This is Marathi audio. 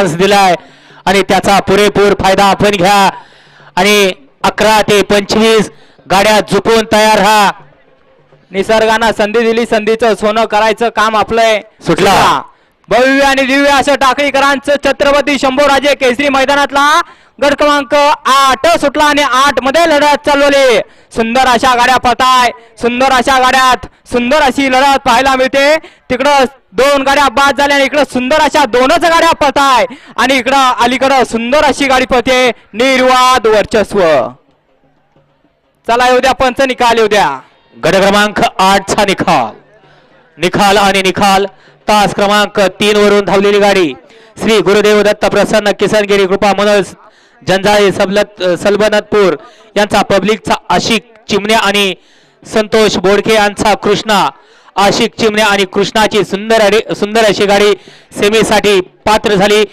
दिलाय आणि त्याचा पुरेपूर फायदा आपण घ्या आणि 11 ते 25 गाड्या झुकून तयार राहा. निसर्गानं संधी दिली, संधीचं सोनं करायचं काम आपलंय. सुटला. भव्य आणि दिव्य असं टाकळीकरांचं छत्रपती शंभूराजे केसरी मैदानातला गट क्रमांक 8 सुटला आणि 8 मध्ये लढत चालवली. सुंदर अशा गाड्या पळताय, सुंदर अशा गाड्यात सुंदर अशी लढत पाहायला मिळते. तिकडं 2 गाड्या बाद झाल्या आणि इकडं सुंदर अशा 2च गाड्या पळताय आणि इकडं अलीकडं सुंदर अशी गाडी पळते. निर्वाद वर्चस्व. चला येऊ द्या पंच, निकाल येऊ द्या. गट क्रमांक 8 चा निकाल आणि निकाल तास क्रमांक 3 वरून धावलेली गाडी श्री गुरुदेव दत्त प्रसन्न किसनगिरी कृपा मनोज जंजाळे सलबनतपूर यांचा पब्लिकचा आशिक चिमण्या आणि संतोष बोडके यांचा कृष्णा. आशिक चिमण्या आणि कृष्णाची सुंदर अशी गाडी सेमीसाठी पात्र झाली.